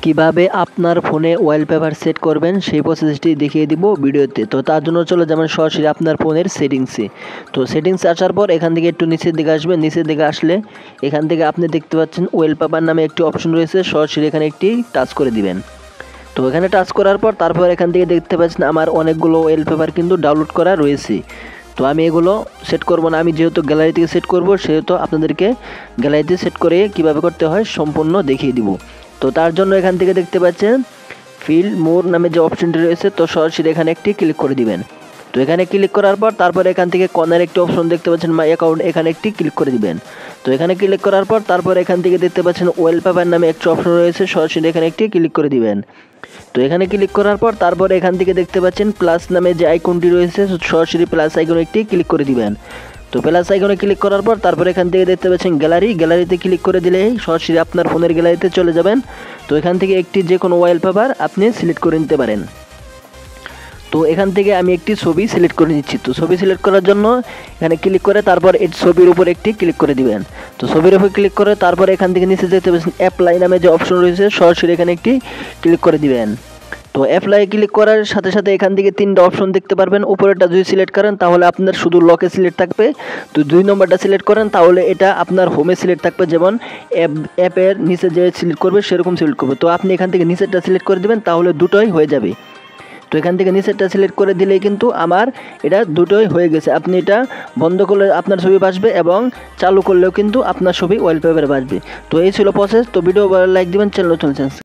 কিভাবে আপনার ফোনে ওয়ালপেপার সেট করবেন সেই প্রসেসটি দেখিয়ে দিব ভিডিওতে। তো তার জন্য চলে যাবেন সরাসরি আপনার ফোনের সেটিংসে। তো সেটিংসে আসার পর এখান থেকে একটু নিচের দিকে আসবেন। নিচের দিকে আসলে এখান থেকে আপনি দেখতে পাচ্ছেন ওয়ালপেপার নামে একটি অপশন রয়েছে, সরাসরি এখানে একটি টাচ করে দিবেন। তো এখানে টাচ করার পর তারপর এখান থেকে দেখতে পাচ্ছেন আমার অনেকগুলো ওয়ালপেপার কিন্তু ডাউনলোড করা রয়েছে। তো আমি এগুলো সেট করব না, আমি যেহেতু গ্যালারি থেকে সেট করব সেহেতু আপনাদেরকে গ্যালারিতে সেট করে কিভাবে করতে হয় সম্পূর্ণ দেখিয়ে দিব। তো তার জন্য এখান থেকে দেখতে পাচ্ছেন ফিল মোর নামে যে অপশনটি রয়েছে, তো সরাসরি এখানে একটি ক্লিক করে দিবেন। তো এখানে ক্লিক করার পর তারপর এখান থেকে কর্নার একটি অপশন দেখতে পাচ্ছেন মাই অ্যাকাউন্ট, এখানে একটি ক্লিক করে দিবেন। তো এখানে ক্লিক করার পর তারপর এখান থেকে দেখতে পাচ্ছেন ওয়ালপেপার নামে একটি অপশন রয়েছে, সরাসরি এখানে একটি ক্লিক করে দিবেন। তো এখানে ক্লিক করার পর তারপর এখান থেকে দেখতে পাচ্ছেন প্লাস নামে যে আইকনটি রয়েছে, সরাসরি প্লাস আইকনে একটি ক্লিক করে দিবেন। তো প্লাস আইকনে ক্লিক করার পর তারপর এখান থেকে দেখতে পাচ্ছেন গ্যালারিতে ক্লিক করে দিলেই সরাসরি আপনার ফোনের গ্যালারিতে চলে যাবেন। তো এখান থেকে একটি যে কোনো ওয়ালপেপার আপনি সিলেক্ট করে নিতে পারেন। তো এখান থেকে আমি একটি ছবি সিলেক্ট করে নিচ্ছি। তো ছবি সিলেক্ট করার জন্য এখানে ক্লিক করে তারপর এই ছবির উপর একটি ক্লিক করে দিবেন। তো ছবির উপর ক্লিক করে তারপর এখান থেকে নিচে দেখতে পাচ্ছেন অ্যাপ্লাই নামে যে অপশন রয়েছে, সরাসরি এখানে একটি ক্লিক করে দিবেন। তো অ্যাপ্লাই ক্লিক করার সাথে সাথে এখান থেকে তিনটা অপশন দেখতে পারবেন। উপরেরটা যদি সিলেক্ট করেন তাহলে আপনার শুধু লকে সিলেক্ট থাকবে। তো 2 নম্বরটা সিলেক্ট করেন তাহলে এটা আপনার হোমে সিলেক্ট থাকবে, যেমন অ্যাপের নিচে যে সিলেক্ট করবে সেরকম সিলেক্ট করবে। তো আপনি এখান থেকে নিচেরটা সিলেক্ট করে দেবেন, তাহলে দুটোই হয়ে যাবে। তো এখান থেকে নিচেরটা সিলেক্ট করে দিলেই কিন্তু আমার এটা দুটোই হয়ে গেছে। আপনি এটা বন্ধ করলে আপনার ছবি বাসবে এবং চালু করলেও কিন্তু আপনার ছবি ওয়ালপেপারে বাসবে। তো এই ছিল প্রসেস। তো ভিডিও ভালো লাইক দিবেন, চ্যানেল নতুন